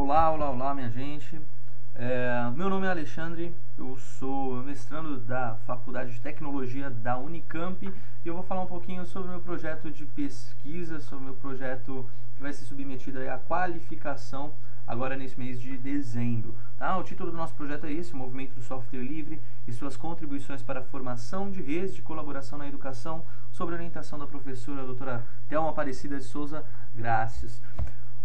Olá, olá, olá, minha gente. Meu nome é Alexandre, eu sou mestrando da Faculdade de Tecnologia da Unicamp e eu vou falar um pouquinho sobre o meu projeto de pesquisa, sobre o meu projeto que vai ser submetido à qualificação agora nesse mês de dezembro. Tá? O título do nosso projeto é esse, o Movimento do Software Livre e suas contribuições para a formação de redes de colaboração na educação, sob a orientação da professora doutora Thelma Aparecida de Souza Graças.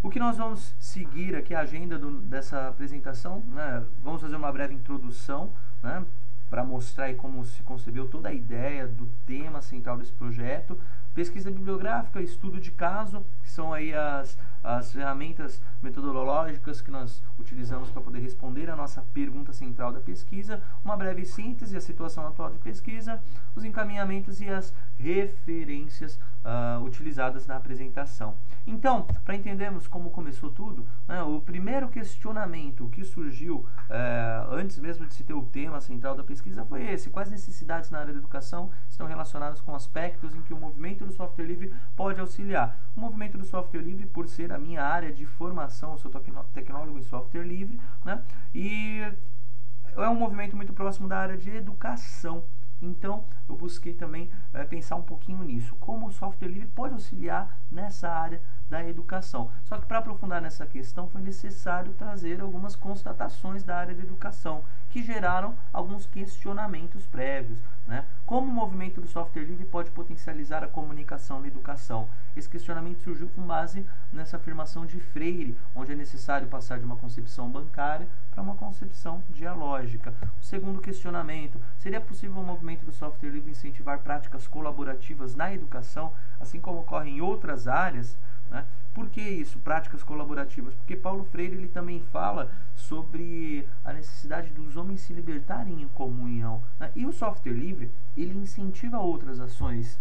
O que nós vamos seguir aqui, a agenda dessa apresentação, né? Vamos fazer uma breve introdução, né? Para mostrar aí como se concebeu toda a ideia do tema central desse projeto, pesquisa bibliográfica, estudo de caso, que são aí as ferramentas metodológicas que nós utilizamos para poder responder a nossa pergunta central da pesquisa, uma breve síntese, a situação atual de pesquisa, os encaminhamentos e as referências utilizadas na apresentação. Então, para entendermos como começou tudo, né, o primeiro questionamento que surgiu antes mesmo de se ter o tema central da pesquisa foi esse: quais necessidades na área da educação estão relacionadas com aspectos em que o movimento do software livre pode auxiliar? O movimento do software livre, por ser a minha área de formação, eu sou tecnólogo em software livre, né, e é um movimento muito próximo da área de educação. Então, eu busquei também pensar um pouquinho nisso, como o software livre pode auxiliar nessa área da educação. Só que para aprofundar nessa questão foi necessário trazer algumas constatações da área de educação, que geraram alguns questionamentos prévios, né? Como o movimento do software livre pode potencializar a comunicação na educação? Esse questionamento surgiu com base nessa afirmação de Freire, onde é necessário passar de uma concepção bancária para uma concepção dialógica. O segundo questionamento: seria possível o movimento do software livre incentivar práticas colaborativas na educação, assim como ocorre em outras áreas? Né? Por que isso, práticas colaborativas? Porque Paulo Freire ele também fala sobre a necessidade dos homens se libertarem em comunhão, né? E o software livre ele incentiva outras ações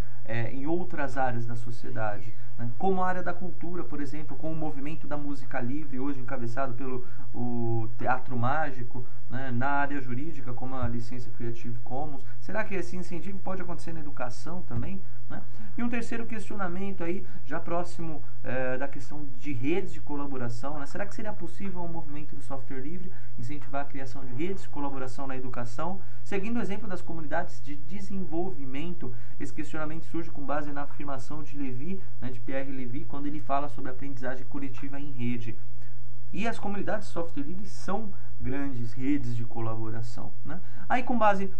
em outras áreas da sociedade, né? Como a área da cultura, por exemplo, com o movimento da música livre, hoje encabeçado pelo Teatro Mágico, né? Na área jurídica, como a licença Creative Commons. Será que esse incentivo pode acontecer na educação também? Né? E um terceiro questionamento aí, já próximo da questão de redes de colaboração, né? Será que seria possível o movimento do software livre incentivar a criação de redes de colaboração na educação? Seguindo o exemplo das comunidades de desenvolvimento, esse questionamento surge com base na afirmação de Levy, né, de Pierre Levy, quando ele fala sobre a aprendizagem coletiva em rede. E as comunidades de software livre são grandes redes de colaboração, né? Aí, com base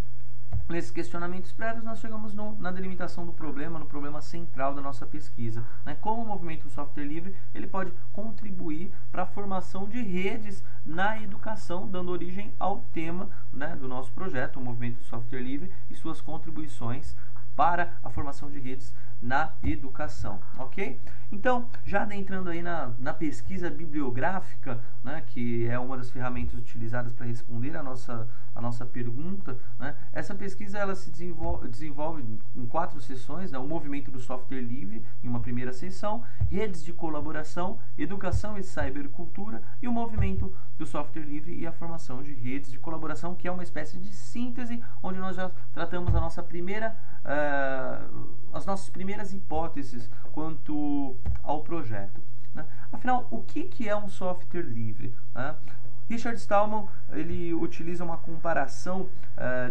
nesses questionamentos prévios, nós chegamos na delimitação do problema, no problema central da nossa pesquisa, né? Como o movimento do software livre ele pode contribuir para a formação de redes na educação, dando origem ao tema, né, do nosso projeto, o movimento do software livre e suas contribuições para a formação de redes na educação, ok? Então, já adentrando aí na pesquisa bibliográfica, né, que é uma das ferramentas utilizadas para responder a nossa pergunta, né, essa pesquisa ela se desenvolve em 4 sessões, né, o movimento do software livre em uma primeira sessão, redes de colaboração, educação e cybercultura e o movimento do software livre e a formação de redes de colaboração, que é uma espécie de síntese onde nós já tratamos a nossa as nossas primeiras hipóteses quanto ao projeto, né? Afinal, o que é um software livre, né? Richard Stallman ele utiliza uma comparação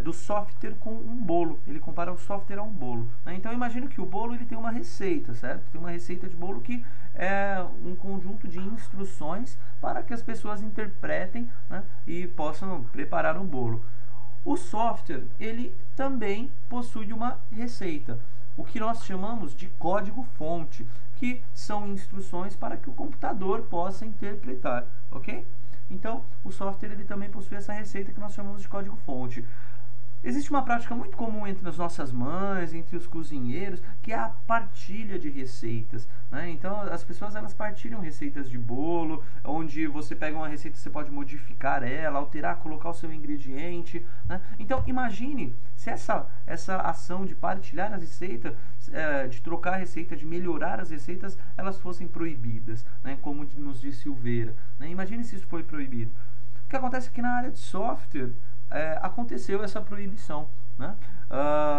do software com um bolo. Ele compara o software a um bolo, né? Então imagina que o bolo ele tem uma receita, certo? Tem uma receita de bolo que é um conjunto de instruções para que as pessoas interpretem, né, e possam preparar um bolo. O software ele também possui uma receita, o que nós chamamos de código-fonte, que são instruções para que o computador possa interpretar, ok? Então, o software ele também possui essa receita que nós chamamos de código-fonte. Existe uma prática muito comum entre as nossas mães, entre os cozinheiros, que é a partilha de receitas, né? Então, as pessoas elas partilham receitas de bolo, onde você pega uma receita, você pode modificar ela, alterar, colocar o seu ingrediente, né? Então, imagine se essa ação de partilhar as receitas, de trocar a receita, de melhorar as receitas, elas fossem proibidas, né? Como nos disse Silveira, né? Imagine se isso foi proibido. O que acontece é que na área de software, aconteceu essa proibição, né?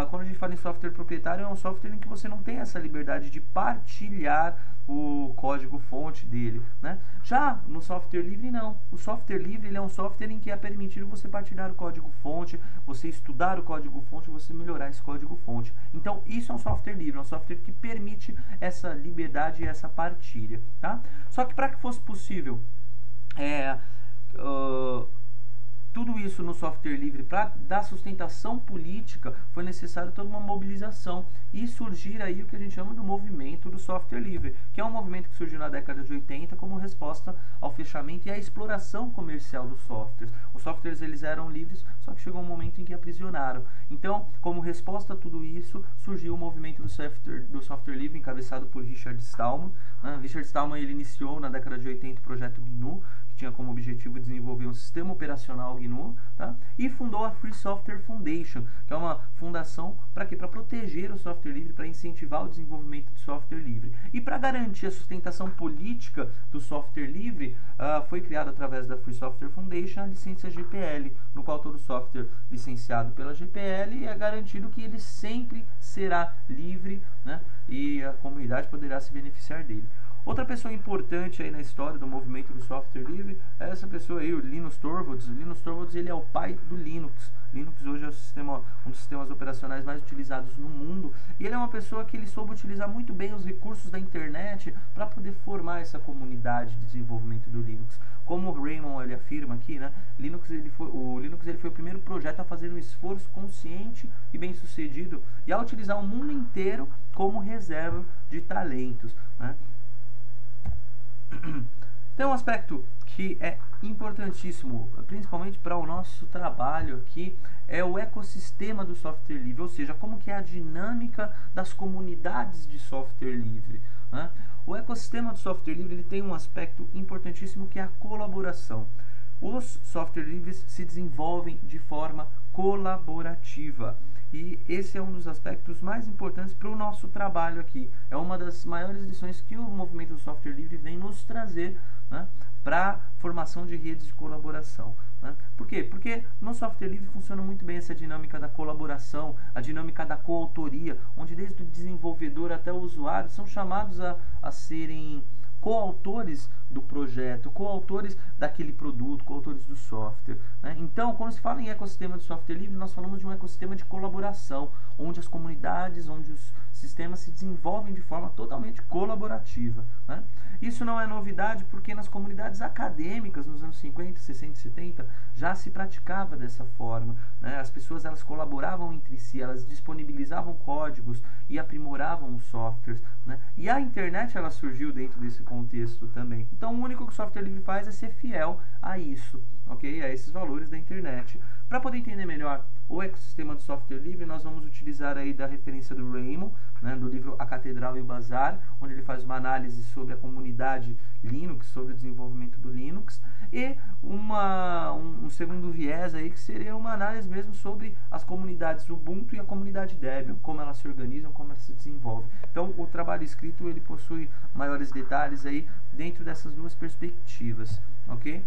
Quando a gente fala em software proprietário, é um software em que você não tem essa liberdade de partilhar o código-fonte dele, né? Já no software livre, não. O software livre ele é um software em que é permitido você partilhar o código-fonte, você estudar o código-fonte, você melhorar esse código-fonte. Então, isso é um software livre, é um software que permite essa liberdade e essa partilha, tá? Só que para que fosse possível tudo isso no software livre, para dar sustentação política, foi necessário toda uma mobilização e surgir aí o que a gente chama do movimento do software livre, que é um movimento que surgiu na década de 80 como resposta ao fechamento e à exploração comercial dos softwares. Os softwares eles eram livres, só que chegou um momento em que aprisionaram. Então, como resposta a tudo isso, surgiu o movimento do software livre, encabeçado por Richard Stallman. Richard Stallman ele iniciou na década de 80 o projeto GNU, tinha como objetivo desenvolver um sistema operacional GNU, tá? E fundou a Free Software Foundation, que é uma fundação para quê? Para proteger o software livre, para incentivar o desenvolvimento de software livre. E para garantir a sustentação política do software livre, foi criada através da Free Software Foundation a licença GPL, no qual todo software licenciado pela GPL é garantido que ele sempre será livre, né? E a comunidade poderá se beneficiar dele. Outra pessoa importante aí na história do movimento do software livre é essa pessoa aí, o Linus Torvalds. O Linus Torvalds ele é o pai do Linux. Linux hoje é um dos sistemas operacionais mais utilizados no mundo. E ele é uma pessoa que ele soube utilizar muito bem os recursos da internet para poder formar essa comunidade de desenvolvimento do Linux. Como o Raymond ele afirma aqui, né, o Linux ele foi o primeiro projeto a fazer um esforço consciente e bem sucedido e a utilizar o mundo inteiro como reserva de talentos, né? Tem um aspecto que é importantíssimo, principalmente para o nosso trabalho aqui, é o ecossistema do software livre, ou seja, como que é a dinâmica das comunidades de software livre, né? O ecossistema do software livre ele tem um aspecto importantíssimo que é a colaboração. Os software livres se desenvolvem de forma colaborativa. E esse é um dos aspectos mais importantes para o nosso trabalho aqui. É uma das maiores lições que o movimento do software livre vem nos trazer, né, para a formação de redes de colaboração, né? Por quê? Porque no software livre funciona muito bem essa dinâmica da colaboração, a dinâmica da coautoria, onde desde o desenvolvedor até o usuário são chamados a serem coautores do projeto, coautores daquele produto, coautores do software, né? Então, quando se fala em ecossistema de software livre, nós falamos de um ecossistema de colaboração, onde as comunidades, onde os sistemas se desenvolvem de forma totalmente colaborativa, né? Isso não é novidade porque nas comunidades acadêmicas, nos anos 50, 60 e 70, já se praticava dessa forma, né? As pessoas elas colaboravam entre si, elas disponibilizavam códigos e aprimoravam os softwares, né? E a internet ela surgiu dentro desse contexto também. Então, o único que o software livre faz é ser fiel a isso, ok? A esses valores da internet. Para poder entender melhor o ecossistema do software livre, nós vamos utilizar aí da referência do Raymond, né, do livro A Catedral e o Bazar, onde ele faz uma análise sobre a comunidade Linux, sobre o desenvolvimento do Linux, e um segundo viés aí que seria uma análise mesmo sobre as comunidades Ubuntu e a comunidade Debian, como elas se organizam, como elas se desenvolvem. Então, o trabalho escrito ele possui maiores detalhes aí dentro dessas duas perspectivas, ok?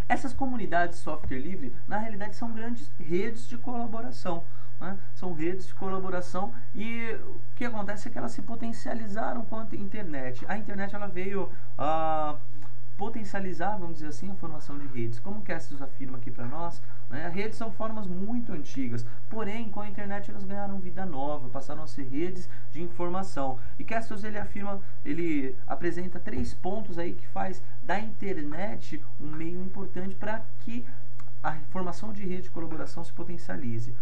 Essas comunidades de software livre, na realidade, são grandes redes de colaboração, né? São redes de colaboração e o que acontece é que elas se potencializaram com a internet. A internet ela veio potencializar, vamos dizer assim, a formação de redes. Como o Cassius afirma aqui para nós, né, redes são formas muito antigas, porém com a internet elas ganharam vida nova, passaram a ser redes de informação. E Cassius ele apresenta 3 pontos aí que faz da internet um meio importante para que a formação de rede de colaboração se potencialize.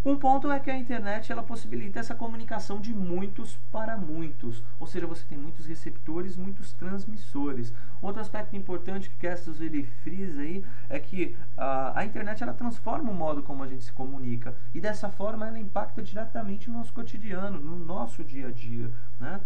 Um ponto é que a internet ela possibilita essa comunicação de muitos para muitos, ou seja, você tem muitos receptores, muitos transmissores. Outro aspecto importante que Cassius ele frisa aí é que a internet ela transforma o modo como a gente se comunica e dessa forma ela impacta diretamente no nosso cotidiano, no nosso dia a dia, né?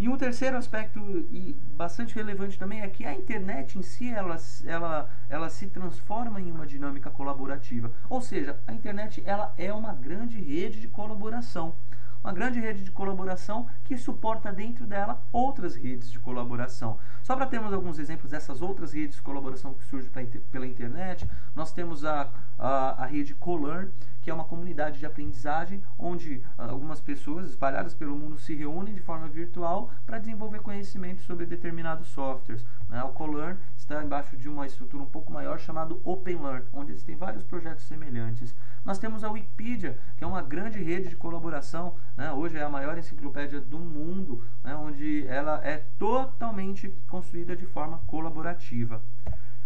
E um terceiro aspecto e bastante relevante também é que a internet em si ela se transforma em uma dinâmica colaborativa. Ou seja, a internet ela é uma grande rede de colaboração. Uma grande rede de colaboração que suporta dentro dela outras redes de colaboração. Só para termos alguns exemplos dessas outras redes de colaboração que surgem pela internet, nós temos a rede CoLearn, que é uma comunidade de aprendizagem onde algumas pessoas espalhadas pelo mundo se reúnem de forma virtual para desenvolver conhecimento sobre determinados softwares. O CoLearn está embaixo de uma estrutura um pouco maior chamado OpenLearn, onde existem vários projetos semelhantes. Nós temos a Wikipedia, que é uma grande rede de colaboração, hoje é a maior enciclopédia do mundo, onde ela é totalmente construída de forma colaborativa.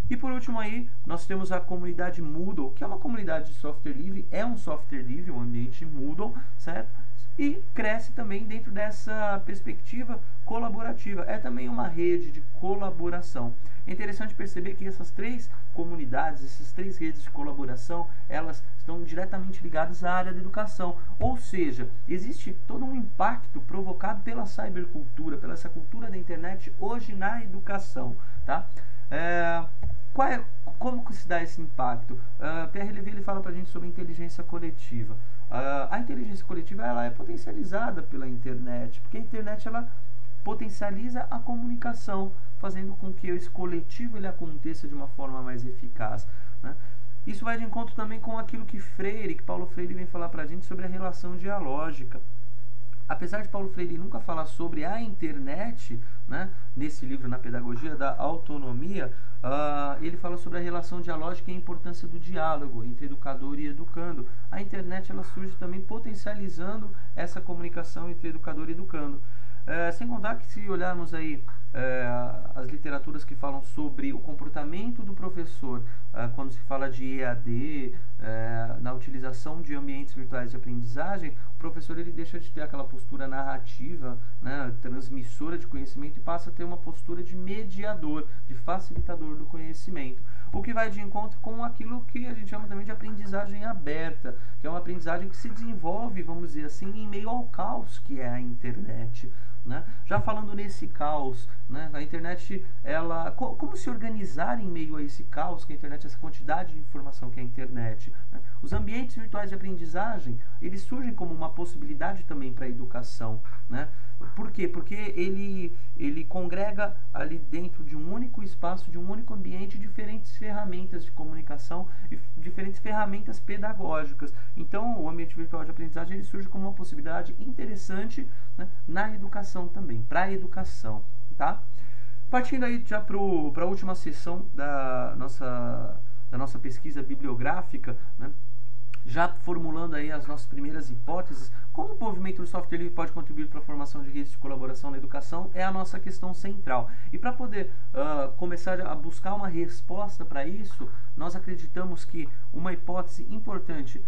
E por último aí, nós temos a comunidade Moodle, que é uma comunidade de software livre, é um software livre, um ambiente Moodle, certo? E cresce também dentro dessa perspectiva colaborativa. É também uma rede de colaboração. É interessante perceber que essas três comunidades, essas três redes de colaboração, elas estão diretamente ligadas à área da educação. Ou seja, existe todo um impacto provocado pela cybercultura, pela essa cultura da internet hoje na educação, tá? Como que se dá esse impacto? Pierre Levy ele fala pra gente sobre inteligência coletiva. A inteligência coletiva ela é potencializada pela internet, porque a internet ela potencializa a comunicação, fazendo com que esse coletivo ele aconteça de uma forma mais eficaz, né? Isso vai de encontro também com aquilo que Paulo Freire vem falar pra gente sobre a relação dialógica. Apesar de Paulo Freire nunca falar sobre a internet, né, nesse livro, Na Pedagogia da Autonomia, ele fala sobre a relação dialógica e a importância do diálogo entre educador e educando. A internet ela surge também potencializando essa comunicação entre educador e educando. Sem contar que se olharmos aí as literaturas que falam sobre o comportamento do professor quando se fala de EAD, na utilização de ambientes virtuais de aprendizagem, o professor ele deixa de ter aquela postura narrativa, né, transmissora de conhecimento, e passa a ter uma postura de mediador, de facilitador do conhecimento. O que vai de encontro com aquilo que a gente chama também de aprendizagem aberta, que é uma aprendizagem que se desenvolve, vamos dizer assim, em meio ao caos que é a internet. Né? Já falando nesse caos, né, a internet, como se organizar em meio a esse caos que a internet, essa quantidade de informação que é a internet, né? Os ambientes virtuais de aprendizagem, eles surgem como uma possibilidade também para a educação, né? Por quê? Porque ele congrega ali dentro de um único espaço, de um único ambiente, diferentes ferramentas de comunicação e diferentes ferramentas pedagógicas. Então, o ambiente virtual de aprendizagem ele surge como uma possibilidade interessante, né, na educação também, para a educação, tá? Partindo aí já para a última sessão da nossa pesquisa bibliográfica, né? Já formulando aí as nossas primeiras hipóteses, como o movimento do software livre pode contribuir para a formação de redes de colaboração na educação é a nossa questão central. E para poder começar a buscar uma resposta para isso, nós acreditamos que uma hipótese importante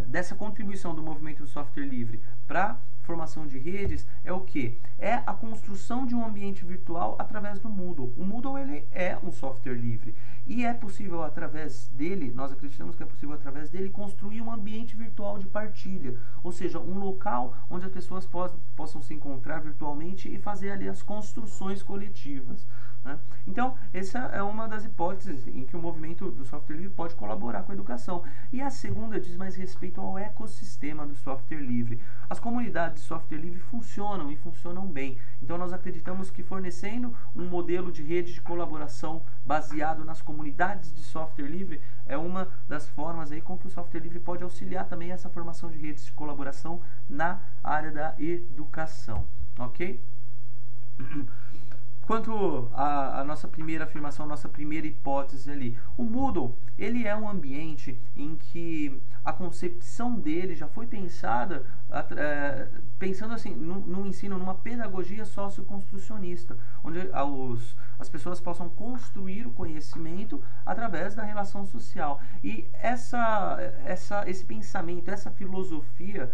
dessa contribuição do movimento do software livre para formação de redes é o que? É a construção de um ambiente virtual através do Moodle. O Moodle ele é um software livre e é possível através dele, nós acreditamos que é possível através dele construir um ambiente virtual de partilha, ou seja, um local onde as pessoas possam se encontrar virtualmente e fazer ali as construções coletivas, né? Então, essa é uma das hipóteses em que o movimento do software livre pode colaborar com a educação. E a segunda diz mais respeito ao ecossistema do software livre. As comunidades de software livre funcionam e funcionam bem. Então, nós acreditamos que fornecendo um modelo de rede de colaboração baseado nas comunidades de software livre é uma das formas aí com que o software livre pode auxiliar também essa formação de redes de colaboração na área da educação, ok? Quanto à nossa primeira afirmação, nossa primeira hipótese ali, o Moodle, ele é um ambiente em que a concepção dele já foi pensada, pensando assim, no ensino, numa pedagogia socioconstrucionista, onde as pessoas possam construir o conhecimento através da relação social. E esse pensamento, essa filosofia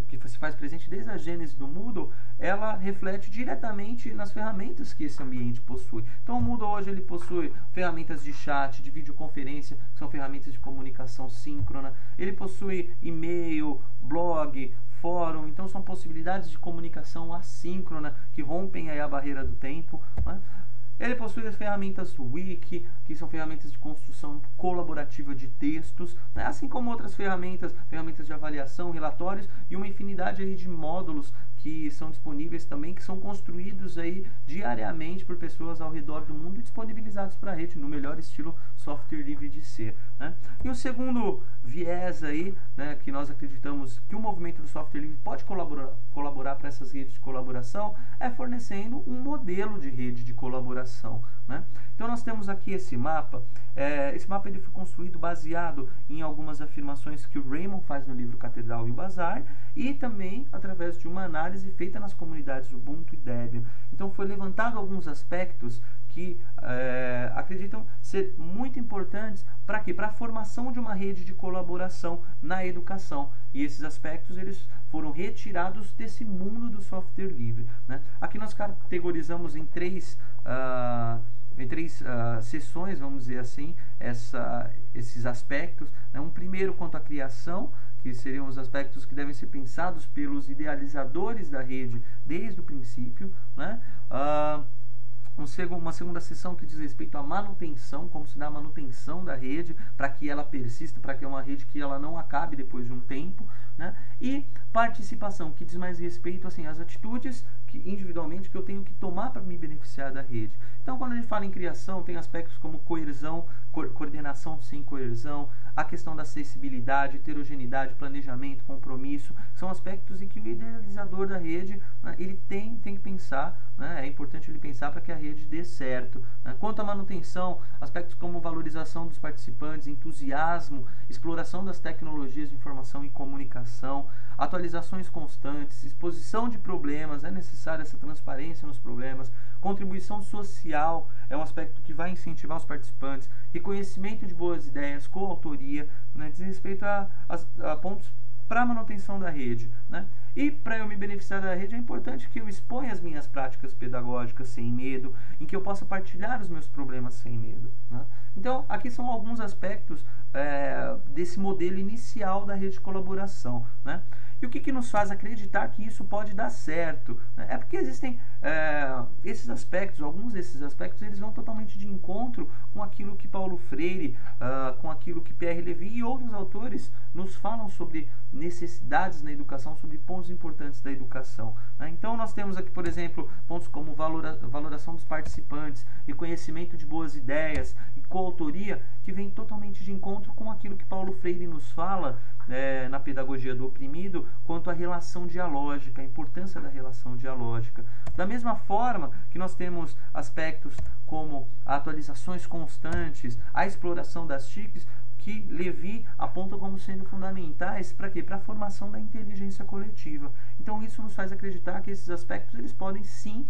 que se faz presente desde a gênese do Moodle, ela reflete diretamente nas ferramentas que esse ambiente possui. Então o Moodle hoje ele possui ferramentas de chat, de videoconferência, que são ferramentas de comunicação síncrona, ele possui e-mail, blog, fórum, então são possibilidades de comunicação assíncrona que rompem aí a barreira do tempo, né? Ele possui as ferramentas Wiki, que são ferramentas de construção colaborativa de textos, né? Assim como outras ferramentas de avaliação, relatórios e uma infinidade aí de módulos que são disponíveis também, que são construídos aí diariamente por pessoas ao redor do mundo e disponibilizados para a rede no melhor estilo software livre de ser, né? E o segundo viés aí, né, que nós acreditamos que o movimento do software livre pode colaborar para essas redes de colaboração é fornecendo um modelo de rede de colaboração, né? Então nós temos aqui esse mapa. Esse mapa ele foi construído baseado em algumas afirmações que o Raymond faz no livro Catedral e o Bazar e também através de uma análise feita nas comunidades Ubuntu e Debian. Então foi levantado alguns aspectos que acreditam ser muito importantes para quê? Para a formação de uma rede de colaboração na educação. E esses aspectos eles foram retirados desse mundo do software livre, né? Aqui nós categorizamos em três sessões, vamos dizer assim, esses aspectos, né? Um primeiro quanto à criação, que seriam os aspectos que devem ser pensados pelos idealizadores da rede desde o princípio, né? Uma segunda sessão que diz respeito à manutenção, como se dá a manutenção da rede para que ela persista, para que é uma rede que ela não acabe depois de um tempo, né? E participação, que diz mais respeito assim, às atitudes individualmente que eu tenho que tomar para me beneficiar da rede. Então, quando a gente fala em criação, tem aspectos como coerção, coordenação sem coerção, a questão da acessibilidade, heterogeneidade, planejamento, compromisso, são aspectos em que o idealizador da rede, né, ele tem que pensar, né, é importante ele pensar para que a rede dê certo, né. Quanto à manutenção, aspectos como valorização dos participantes, entusiasmo, exploração das tecnologias de informação e comunicação, atualizações constantes, exposição de problemas, é necessária essa transparência nos problemas, contribuição social é um aspecto que vai incentivar os participantes, reconhecimento de boas ideias, coautoria, né, diz respeito a pontos para a manutenção da rede, né? E para eu me beneficiar da rede é importante que eu exponha as minhas práticas pedagógicas sem medo, em que eu possa partilhar os meus problemas sem medo, né? Então, aqui são alguns aspectos desse modelo inicial da rede de colaboração, né? E o que nos faz acreditar que isso pode dar certo, né? É porque existem esses aspectos, alguns desses aspectos, eles vão totalmente de encontro com aquilo que Paulo Freire, com aquilo que Pierre Levy e outros autores nos falam sobre necessidades na educação, sobre pontos importantes da educação, né? Então nós temos aqui, por exemplo, pontos como valoração dos participantes, reconhecimento de boas ideias e coautoria, que vem totalmente de encontro com aquilo que Paulo Freire nos fala na pedagogia do oprimido, quanto à relação dialógica, a importância da relação dialógica. Da mesma forma que nós temos aspectos como atualizações constantes, a exploração das TICs, que Levy aponta como sendo fundamentais para quê? Para a formação da inteligência coletiva. Então isso nos faz acreditar que esses aspectos eles podem sim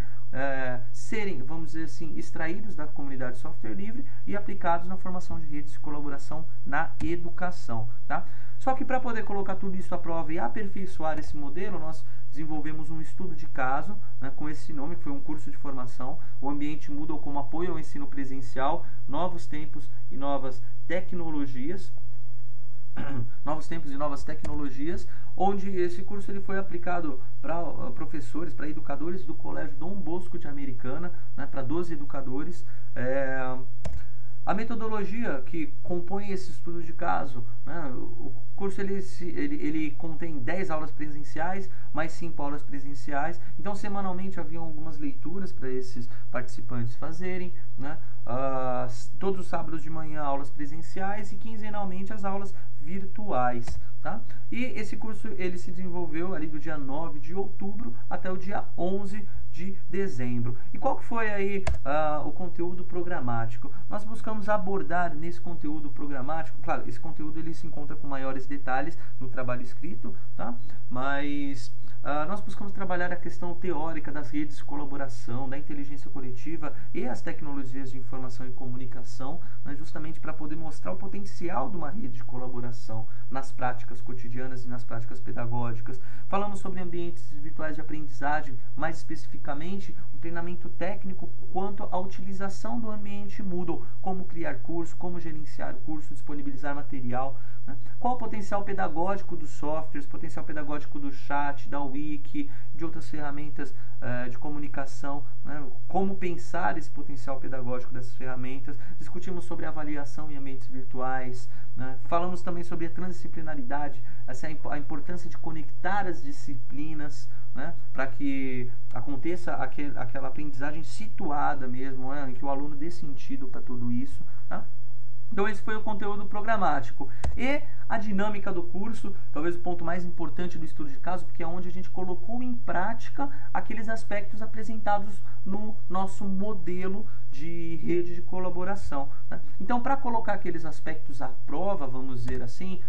serem, vamos dizer assim, extraídos da comunidade software livre e aplicados na formação de redes de colaboração na educação, tá? Só que para poder colocar tudo isso à prova e aperfeiçoar esse modelo, nós desenvolvemos um estudo de caso, né, com esse nome, que foi um curso de formação, o Ambiente Moodle como apoio ao ensino presencial, novos tempos e novas tecnologias, onde esse curso ele foi aplicado para professores, para educadores do Colégio Dom Bosco de Americana, né, para 12 educadores. A metodologia que compõe esse estudo de caso, né, o curso ele contém 10 aulas presenciais, mais 5 aulas presenciais. Então, semanalmente haviam algumas leituras para esses participantes fazerem, né, todos os sábados de manhã aulas presenciais e quinzenalmente as aulas virtuais, tá? E esse curso ele se desenvolveu ali do dia 9 de outubro até o dia 11 de dezembro. E qual que foi aí o conteúdo programático? Nós buscamos abordar nesse conteúdo programático, claro, esse conteúdo ele se encontra com maiores detalhes no trabalho escrito, tá? Mas nós buscamos trabalhar a questão teórica das redes de colaboração, da inteligência coletiva e as tecnologias de informação e comunicação, né, justamente para poder mostrar o potencial de uma rede de colaboração nas práticas cotidianas e nas práticas pedagógicas. Falamos sobre ambientes virtuais de aprendizagem, mais especificamente um treinamento técnico quanto à utilização do ambiente Moodle, como criar curso, como gerenciar curso, disponibilizar material, né? Qual o potencial pedagógico dos softwares, potencial pedagógico do chat, da wiki, de outras ferramentas de comunicação, né? Como pensar esse potencial pedagógico dessas ferramentas. Discutimos sobre avaliação em ambientes virtuais, né? Falamos também sobre a transdisciplinaridade, a importância de conectar as disciplinas, né, para que aconteça aquela aprendizagem situada mesmo, né, em que o aluno dê sentido para tudo isso, tá? Então esse foi o conteúdo programático. E a dinâmica do curso, talvez o ponto mais importante do estudo de caso, porque é onde a gente colocou em prática aqueles aspectos apresentados no nosso modelo de rede de colaboração, né? Então, para colocar aqueles aspectos à prova, vamos dizer assim,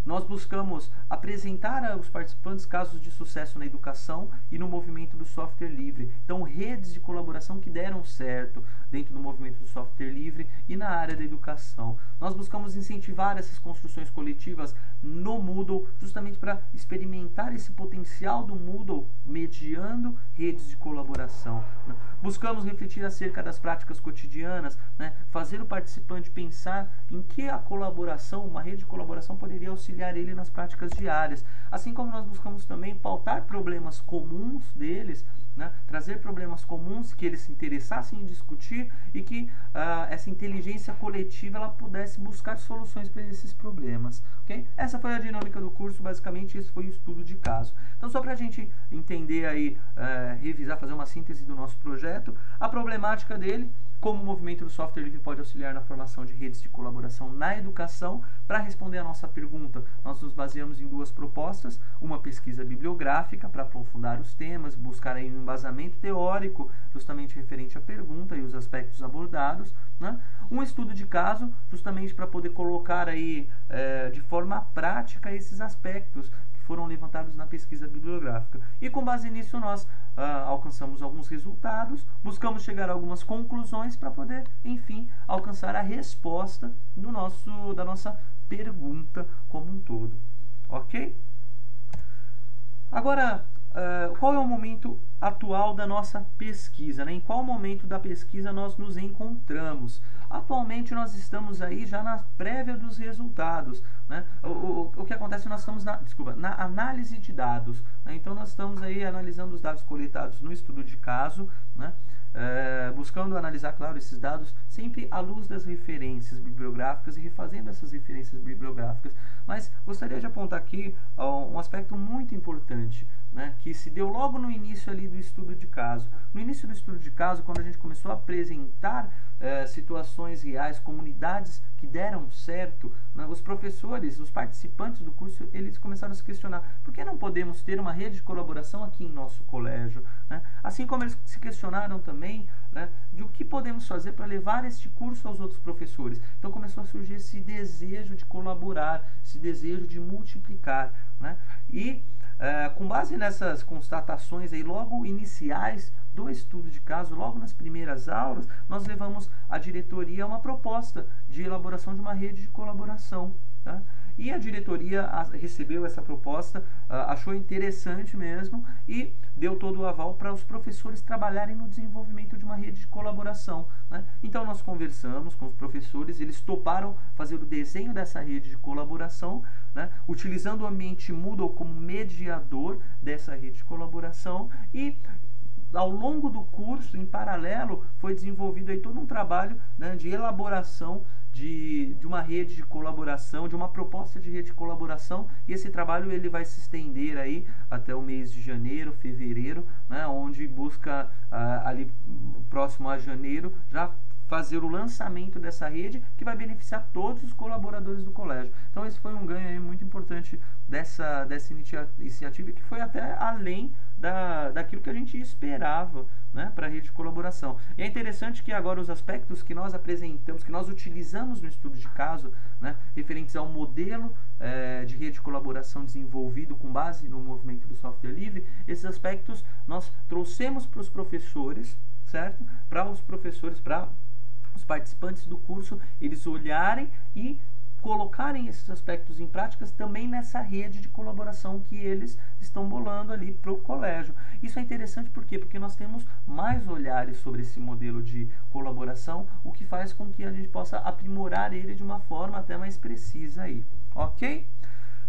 nós buscamos apresentar aos participantes casos de sucesso na educação e no movimento do software livre. Então, redes de colaboração que deram certo dentro do movimento do software livre e na área da educação. Nós buscamos incentivar essas construções coletivas no Moodle, justamente para experimentar esse potencial do Moodle mediando redes de colaboração, né? Buscamos refletir acerca das práticas cotidianas, né? Fazer o participante pensar em que a colaboração, uma rede de colaboração, poderia auxiliar ele nas práticas diárias. Assim como nós buscamos também pautar problemas comuns deles, né? Trazer problemas comuns que eles se interessassem em discutir e que essa inteligência coletiva ela pudesse buscar soluções para esses problemas. Okay? Essa foi a dinâmica do curso, basicamente esse foi o estudo de caso. Então, só para a gente entender aí, revisar, fazer uma síntese do nosso projeto, a problemática dele: como o movimento do software livre pode auxiliar na formação de redes de colaboração na educação. Para responder a nossa pergunta, nós nos baseamos em duas propostas: uma pesquisa bibliográfica para aprofundar os temas, buscar aí um embasamento teórico justamente referente à pergunta e os aspectos abordados, né? Um estudo de caso justamente para poder colocar aí de forma prática esses aspectos que foram levantados na pesquisa bibliográfica. E com base nisso nós alcançamos alguns resultados, buscamos chegar a algumas conclusões para poder, enfim, alcançar a resposta da nossa pergunta como um todo. Ok? Agora, qual é o momento atual da nossa pesquisa, né? Em qual momento da pesquisa nós nos encontramos? Atualmente nós estamos aí já na prévia dos resultados, né? O que acontece, nós estamos na análise de dados, né? Então nós estamos aí analisando os dados coletados no estudo de caso, né? Buscando analisar, claro, esses dados sempre à luz das referências bibliográficas e refazendo essas referências bibliográficas. Mas gostaria de apontar aqui um aspecto muito importante, né, que se deu logo no início ali do estudo de caso. No início do estudo de caso, quando a gente começou a apresentar situações reais, comunidades que deram certo, né, os professores, os participantes do curso, eles começaram a se questionar: por que não podemos ter uma rede de colaboração aqui em nosso colégio, né? Assim como eles se questionaram também, né, de o que podemos fazer para levar este curso aos outros professores. Então começou a surgir esse desejo de colaborar, esse desejo de multiplicar, né? E com base nessas constatações aí logo iniciais do estudo de caso, logo nas primeiras aulas, nós levamos à diretoria uma proposta de elaboração de uma rede de colaboração, tá? E a diretoria recebeu essa proposta, achou interessante mesmo e deu todo o aval para os professores trabalharem no desenvolvimento de uma rede de colaboração, né? Então nós conversamos com os professores, eles toparam fazer o desenho dessa rede de colaboração, né, utilizando o ambiente Moodle como mediador dessa rede de colaboração. E ao longo do curso, em paralelo, foi desenvolvido aí todo um trabalho, né, de elaboração de uma rede de colaboração, de uma proposta de rede de colaboração, e esse trabalho ele vai se estender aí até o mês de janeiro, fevereiro, né, onde busca ali próximo a janeiro já fazer o lançamento dessa rede, que vai beneficiar todos os colaboradores do colégio. Então esse foi um ganho aí muito importante dessa iniciativa, que foi até além daquilo que a gente esperava, né, para a rede de colaboração. E é interessante que agora os aspectos que nós apresentamos, que nós utilizamos no estudo de caso, né, referentes ao modelo de rede de colaboração desenvolvido com base no movimento do software livre, esses aspectos nós trouxemos para os professores, certo? Para os professores, para os participantes do curso, eles olharem e colocarem esses aspectos em práticas também nessa rede de colaboração que eles estão bolando ali para o colégio. Isso é interessante por quê? Porque nós temos mais olhares sobre esse modelo de colaboração, o que faz com que a gente possa aprimorar ele de uma forma até mais precisa aí, ok?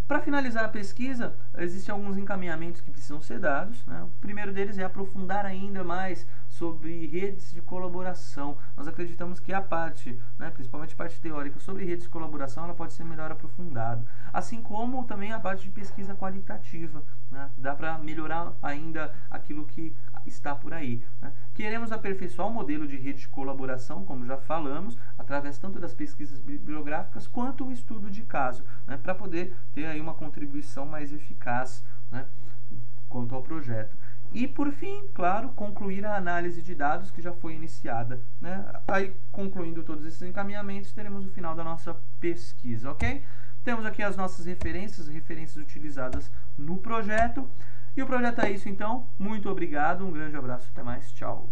Para finalizar a pesquisa, existem alguns encaminhamentos que precisam ser dados, né? O primeiro deles é aprofundar ainda mais sobre redes de colaboração. Nós acreditamos que a parte, né, principalmente a parte teórica sobre redes de colaboração, ela pode ser melhor aprofundada, assim como também a parte de pesquisa qualitativa, né? Dá para melhorar ainda aquilo que está por aí, né? Queremos aperfeiçoar o modelo de rede de colaboração, como já falamos, através tanto das pesquisas bibliográficas quanto o estudo de caso, né, para poder ter aí uma contribuição mais eficaz, né, quanto ao projeto. E por fim, claro, concluir a análise de dados que já foi iniciada, né? Aí, concluindo todos esses encaminhamentos, teremos o final da nossa pesquisa, ok? Temos aqui as nossas referências utilizadas no projeto. E o projeto é isso, então. Muito obrigado, um grande abraço, até mais, tchau!